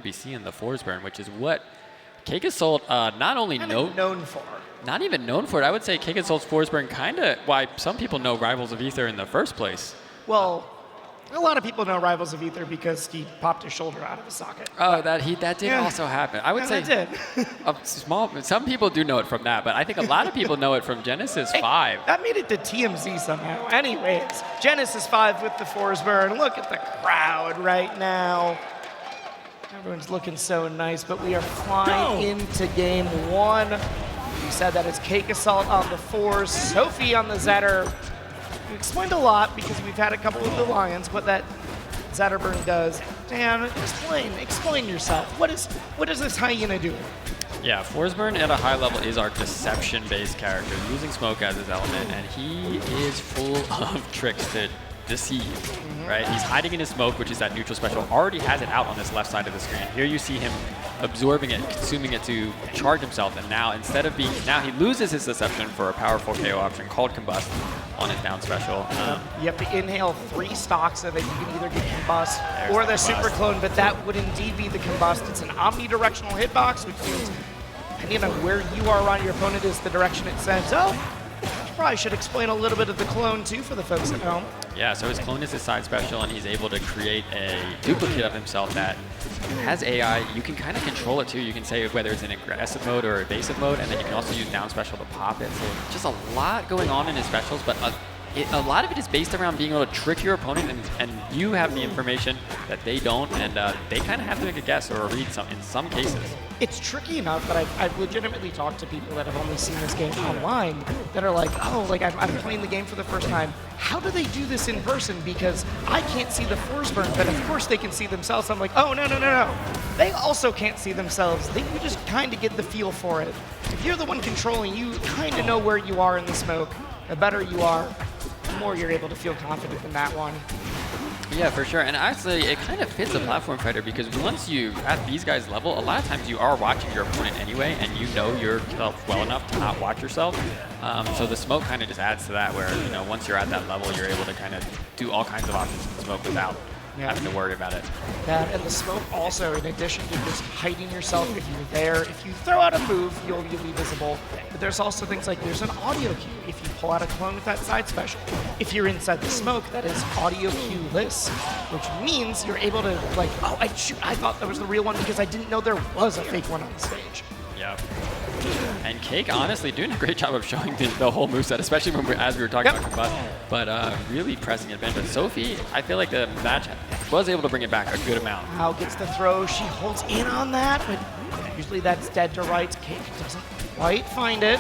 BC in the Forsburn, which is what Cakeassault not only known for. Not even known for it. I would say Cakeassault's Forsburn kind of why some people know Rivals of Aether in the first place. Well, a lot of people know Rivals of Aether because he popped his shoulder out of his socket. Oh, that did also happen. I would say that did. some people do know it from that, but I think a lot of people know it from Genesis 5. That made it to TMZ somehow. Anyways, Genesis 5 with the Forsburn. Look at the crowd right now. Everyone's looking so nice, but we are flying into game one. We said that it's Cakeassault on the Force, Sophie on the Zetter. We explained a lot because we've had a couple of the Lions, what that Zetterburn does. Dan, explain yourself. What is this hyena doing? Yeah, Forsburn at a high level is our deception-based character, using smoke as his element, and he is full of tricks to deceive, right? He's hiding in his smoke, which is that neutral special, already has it out on this left side of the screen. Here you see him absorbing it, consuming it to charge himself, and now instead of being, now he loses his deception for a powerful KO option called Combust on his down special. You have to inhale 3 stocks of it. You can either get Combust or the Super Clone, but that would indeed be the Combust. It's an omnidirectional hitbox, which means depending on where you are around your opponent is the direction it sends. Oh, probably should explain a little bit of the clone too for the folks at home. Yeah, so his clone is his side special, and he's able to create a duplicate of himself that has AI. You can kind of control it too. You can say whether it's in aggressive mode or evasive mode, and then you can also use down special to pop it. So just a lot going on in his specials, but a lot of it is based around being able to trick your opponent, and you have the information that they don't, and they kind of have to make a guess or a read in some cases. It's tricky enough that I've legitimately talked to people that have only seen this game online that are like, oh, like I'm playing the game for the first time. How do they do this in person? Because I can't see the Forsburn, but of course they can see themselves. I'm like, oh, no. They also can't see themselves. You just kind of get the feel for it. If you're the one controlling, you kind of know where you are in the smoke. The better you are, the more you're able to feel confident in that one. Yeah, for sure. And actually, it kind of fits a platform fighter because once you, at these guys' level, a lot of times you are watching your opponent anyway, and you know yourself well enough to not watch yourself. So the smoke kind of just adds to that where, once you're at that level, you're able to kind of do all kinds of options in smoke without having to worry about it. That and the smoke also, in addition to just hiding yourself if you're there, if you throw out a move, you'll be visible. But there's also things like there's an audio cue if you pull out a clone with that side special. If you're inside the smoke, that is audio cue-less, which means you're able to like, oh, I thought that was the real one because I didn't know there was a fake one on the stage. Yeah. And Cake, honestly, doing a great job of showing the whole moveset, especially as we were talking about Combust, but really pressing advantage. But Sophie, I feel like the match was able to bring it back a good amount. How gets the throw? She holds in on that, but usually that's dead to rights. Cake doesn't quite find it.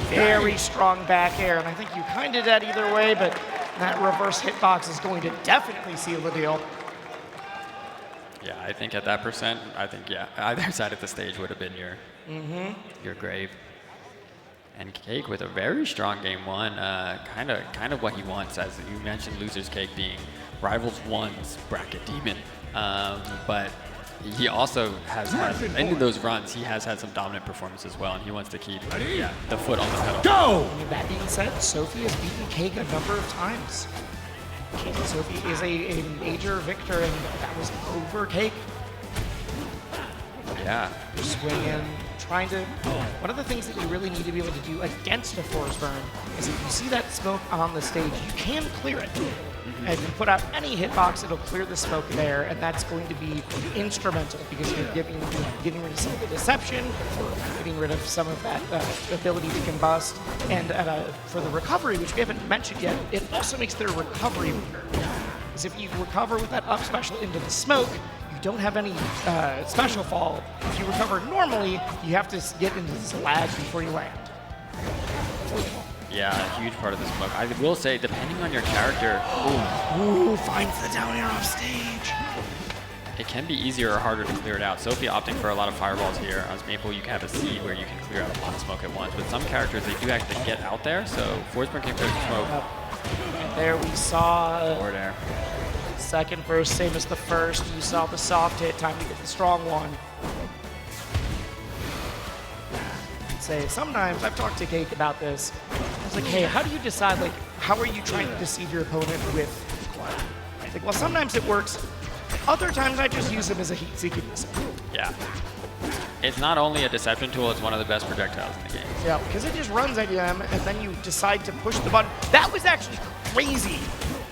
Very strong back air, and I think you kind of dead either way, but that reverse hitbox is going to definitely seal the deal. Yeah, I think at that percent, either side of the stage would have been your grave. And Cake with a very strong game one, kind of what he wants, as you mentioned, Loser's Cake being Rivals 1's bracket demon. But he also has had, in those runs, he has had some dominant performance as well, and he wants to keep the foot on the pedal. Go! That being said, Sophie has beaten Cake a number of times. Sophie is a major victor, and that was over Cake. Yeah. Swinging, trying to... One of the things that you really need to be able to do against a Forsburn is if you see that smoke on the stage, you can clear it. And if you put out any hitbox, it'll clear the smoke there, and that's going to be instrumental because you're getting rid of some of the deception, getting rid of some of that ability to combust, and for the recovery, which we haven't mentioned yet, it also makes their recovery weaker. Because if you recover with that up special into the smoke, you don't have any special fall. If you recover normally, you have to get into this lag before you land. Yeah, a huge part of the smoke. I will say, depending on your character, finds the down air off stage. It can be easier or harder to clear it out. Sophie opting for a lot of fireballs here. As Maple, you can have a seed where you can clear out a lot of smoke at once. But some characters, they do actually get out there, so Forsburn can clear the smoke. And there we saw Forward air. Second verse, same as the first. You saw the soft hit, time to get the strong one. Say, sometimes I've talked to Cake about this. I was like, hey, how do you decide, like, how are you trying to deceive your opponent with It's like, well, sometimes it works Other times I just use him as a heat-seeking missile. Yeah. It's not only a deception tool, it's one of the best projectiles in the game. Yeah, because it just runs at them, and then you decide to push the button. That was actually crazy,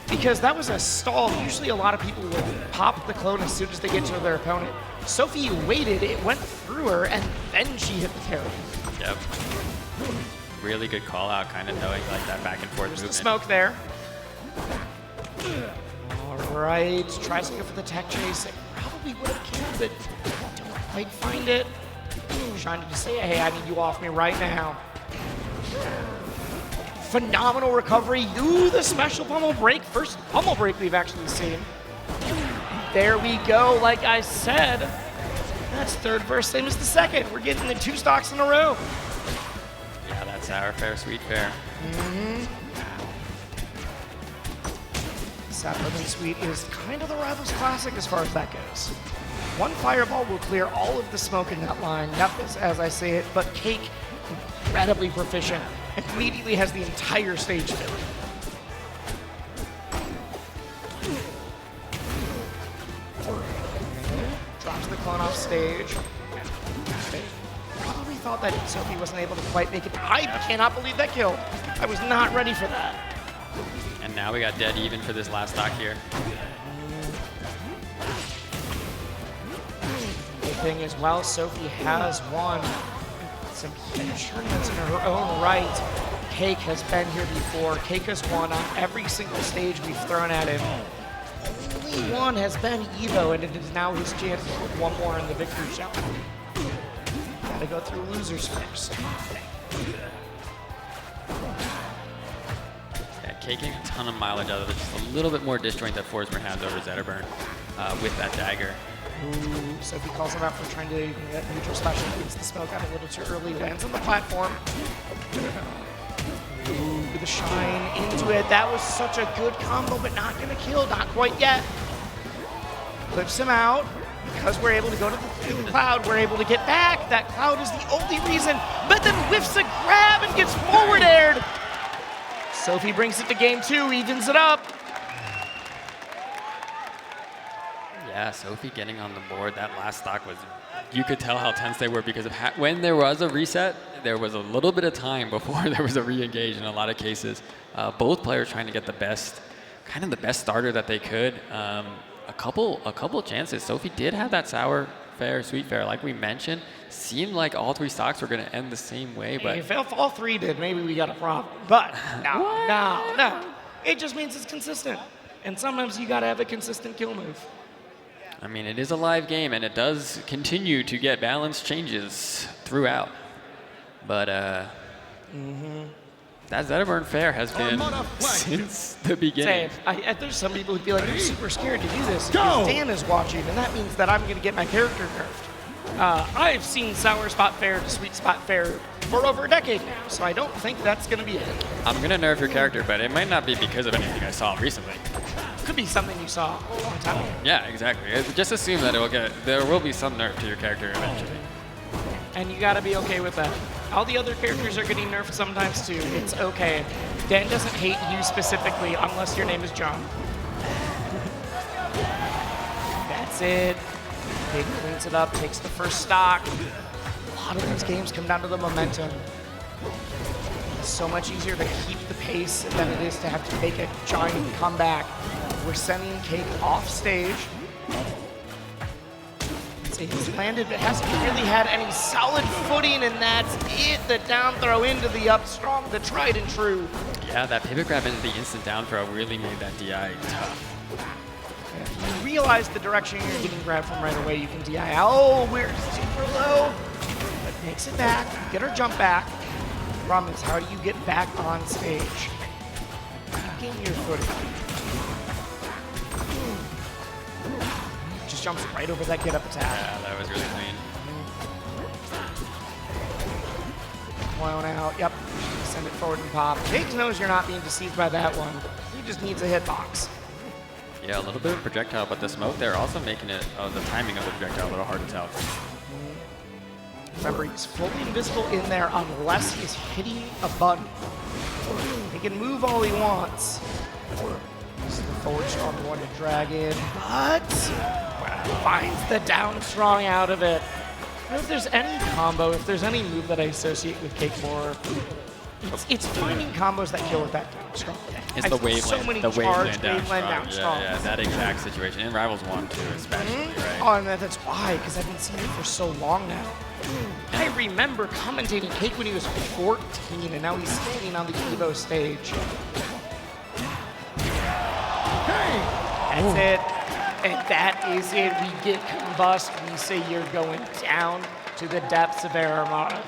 because that was a stall. Usually a lot of people will pop the clone as soon as they get to their opponent. Sophie waited, it went through her, and then she hit the parry. Yep. Really good call out, kind of knowing like that back and forth There's movement. the smoke there. All right, tries to go for the tech chase. It probably would have killed it. Don't quite find it. Trying to just say, hey, I need you off me right now. Phenomenal recovery. Ooh, the special pummel break. First pummel break we've actually seen. There we go, like I said. That's third verse, same as the second. We're getting the 2 stocks in a row. Yeah, that's sour fair, sweet fair. Sour and sweet is kind of the Rivals Classic as far as that goes. One fireball will clear all of the smoke in that line. Yep, as I say it, but Cake, incredibly proficient, immediately has the entire stage filled. Drops the clone off stage. Probably thought that Sophie wasn't able to quite make it. I cannot believe that kill. I was not ready for that. And now we got dead even for this last stock here. The thing is, while Sophie has won some huge tournaments in her own right, Cake has been here before. Cake has won on every single stage we've thrown at him. Only one has been Evo, and it is now his chance to put one more in the victory shout. Gotta go through losers first. Yeah, caking a ton of mileage out of it. Just a little bit more disjoint that Forsburn has over Zetterburn with that dagger. Ooh, Sophie calls him out for trying to get neutral special. Gets the smoke out a little too early. Lands on the platform. Ooh, the shine into it. That was such a good combo, but not gonna kill. Not quite yet. Clips him out. Because we're able to go to the cloud, we're able to get back. That cloud is the only reason. But then whiffs a grab and gets forward aired. Sophie brings it to game 2, evens it up. Yeah, Sophie getting on the board. That last stock was, you could tell how tense they were because of when there was a reset, there was a little bit of time before there was a re-engage in a lot of cases. Both players trying to get the best, kind of the best starter that they could. A couple chances. Sophie did have that sour fair, sweet fair, like we mentioned. Seemed like all 3 stocks were going to end the same way, but If all 3 did, maybe we got a problem. But no. It just means it's consistent. And sometimes you got to have a consistent kill move. I mean, it is a live game, and it does continue to get balance changes throughout. But that Zetterburn fair has been since the beginning. Same. There's some people who'd be like, I'm super scared to do this because Dan is watching, and that means that I'm going to get my character nerfed. I've seen sour spot fair to sweet spot fair for over a decade now, so I don't think that's going to be it. I'm going to nerf your character, but it might not be because of anything I saw recently. Could be something you saw a long time ago. Yeah, exactly. Just assume that there will be some nerf to your character eventually. And you gotta be okay with that. All the other characters are getting nerfed sometimes too. It's okay. Dan doesn't hate you specifically unless your name is John. That's it. Big cleans it up, takes the first stock. A lot of these games come down to the momentum. It's so much easier to keep the pace than it is to have to make a giant comeback. We're sending Cake off stage. He's landed, but hasn't really had any solid footing, and that's it. The down throw into the up strong, the tried and true. Yeah, that pivot grab into the instant down throw really made that DI tough. If you realize the direction you're getting grabbed from right away, you can DI. Oh, we're super low, but makes it back. Get our jump back. The problem is, how do you get back on stage? Gain your footing. Just jumps right over that get up attack. Yeah, that was really clean. Clone out, yep. Send it forward and pop. Cake knows you're not being deceived by that one. He just needs a hitbox. Yeah, a little bit of projectile, but the smoke there also making it, the timing of the projectile a little hard to tell. Remember, he's fully invisible in there unless he's hitting a button. He can move all he wants. forward strong one to dragon, but finds the down strong out of it. I don't know if there's any combo, if there's any move that I associate with Cake more. It's finding combos that kill with that down strong. It's the waveland, so many the charged waveland down strong. Yeah, that exact situation. In Rivals 1 too, especially, right? Oh, and that's why, because I've been seeing it for so long now. I remember commentating Cake when he was 14, and now he's standing on the Evo stage. That's it. And that is it. We get combust. We say you're going down to the depths of Aramata.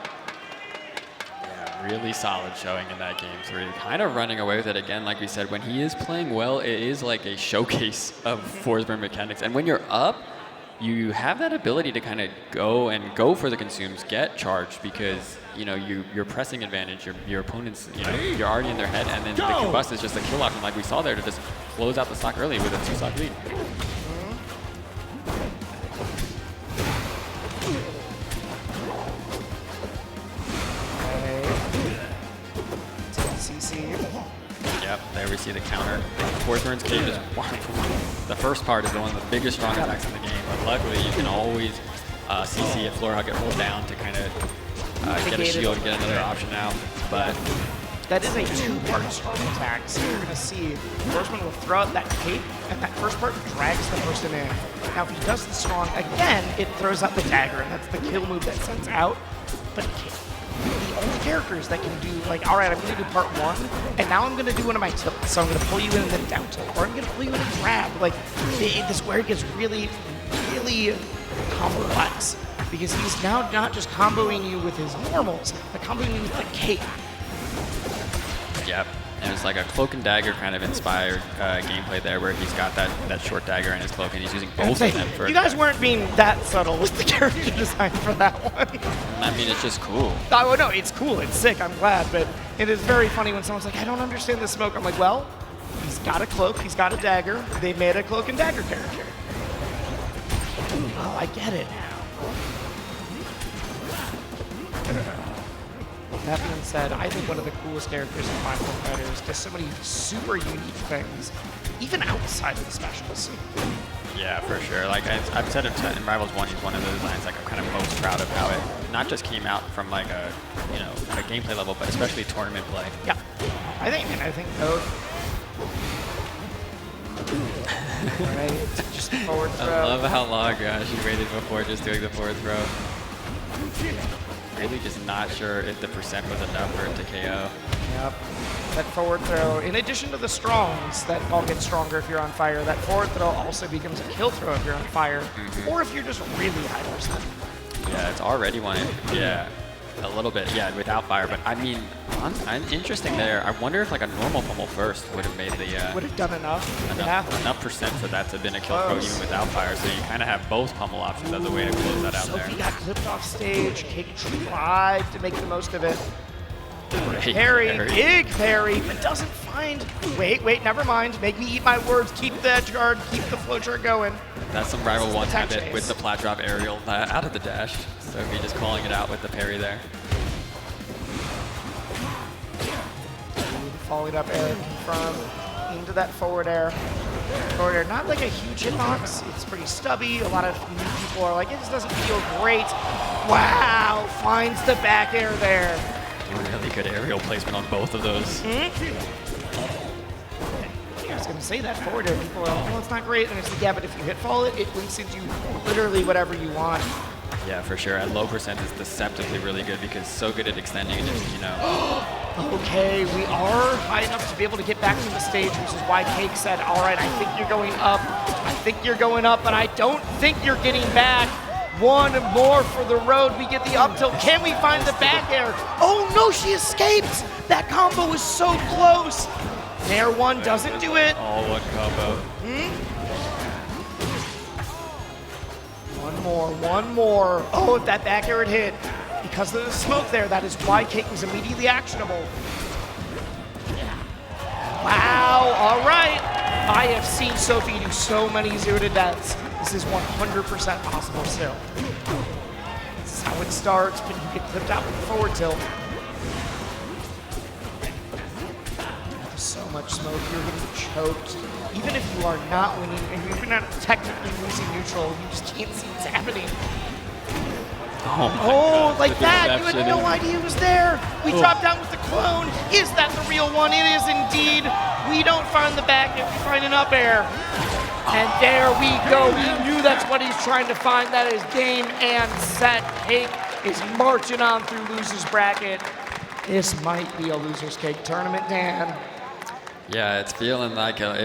Yeah, really solid showing in that game 3. Kind of running away with it again, like we said. When he is playing well, it is like a showcase of Forsburn mechanics. And when you're up, you have that ability to kind of go for the consumes, get charged, because you're pressing advantage. Your opponent's you're already in their head, and then the combust is just a kill option, like we saw there, to just close out the stock early with a 2-stock lead. Yep, there we see the counter. Forsburn's cave is the first part is one of the biggest strong attacks in the game, but luckily you can always CC it, floor hug it, hold down to kind of get a shield and get another option out. But that is a 2-part strong attack, so you're going to see Forsburn will throw out that cape, and that first part drags the person in. Now if he does the strong again, it throws out the dagger, and that's the kill move that sends out, but it can't. The only characters that can do, like, all right, I'm going to do part 1, and now I'm going to do one of my tilts. So I'm going to pull you in and then down tilt, or I'm going to pull you in and grab. Like, this where it gets really, really complex, because he's now not just comboing you with his normals, but comboing you with the cape. Yep, and it's like a cloak and dagger kind of inspired gameplay there, where he's got that short dagger in his cloak, and he's using both of them for. You guys weren't being that subtle with the character design for that one. I mean, it's just cool. Oh, no, it's cool. It's sick. I'm glad. But it is very funny when someone's like, I don't understand the smoke. I'm like, well, he's got a cloak. He's got a dagger. They made a cloak and dagger character. Oh, I get it now. That being said, I think one of the coolest characters in Final Fighters does so many super unique things, even outside of the specials. Yeah, for sure. Like I've said it in Rivals 1, he's one of the designs like I'm kind of most proud of how it not just came out from like a a gameplay level, but especially tournament play. Yeah, I think both. Right, just forward throw. I love how long she waited before just doing the forward throw. Really just not sure if the percent was enough for it to KO. Yep. That forward throw, in addition to the strongs that all get stronger if you're on fire, that forward throw also becomes a kill throw if you're on fire, or if you're just really high percent. Yeah, it's already one. Yeah, a little bit. Yeah, without fire. But I mean, interesting there. I wonder if like a normal pummel first would have made the would have done enough. Enough percent for that to have been a kill throw even without fire. So you kind of have both pummel options as a way to close that out there. Sophie got clipped off stage. Cake tried to make the most of it. Parry, big parry, but doesn't find. Wait, never mind. Make me eat my words. Keep the edge guard. Keep the flow chart going. That's some Rival 1 habit with the plat drop aerial out of the dash. So he just calling it out with the parry there. Followed up air, confirm into that forward air. Forward air, not like a huge hitbox. It's pretty stubby. A lot of new people are like, it just doesn't feel great. Wow, finds the back air there. Really good aerial placement on both of those. I was going to say that forward air. People are like, well, it's not great. And it's like, yeah, but if you hit fall it links into literally whatever you want. Yeah, for sure. At low percent, it's deceptively really good because it's so good at extending it, Okay, we are high enough to be able to get back to the stage, which is why Cake said, all right, I think you're going up. I think you're going up, and I don't think you're getting back. One more for the road. We get the up tilt. Can we find the back air? Oh, no, she escapes. That combo was so close. Air one doesn't do it. All one combo. One more. Oh, if that back air had hit. Because of the smoke there, that is why Cake was immediately actionable. Wow, all right. I have seen Sophie do so many 0 deaths. This is 100% possible still. This is how it starts, but you get clipped out with the forward tilt. There's so much smoke, you're getting choked. even if you are not winning, and if you're not technically losing neutral, you just can't see what's happening. Oh, Oh, like that. You had no idea it was there. We dropped down with the clone. Is that the real one? It is indeed. We don't find the back end, we find an up air. And there we go. We knew that's what he's trying to find. That is game and set. Cake is marching on through losers bracket. This might be a loser's cake tournament, Dan. Yeah, it's feeling like a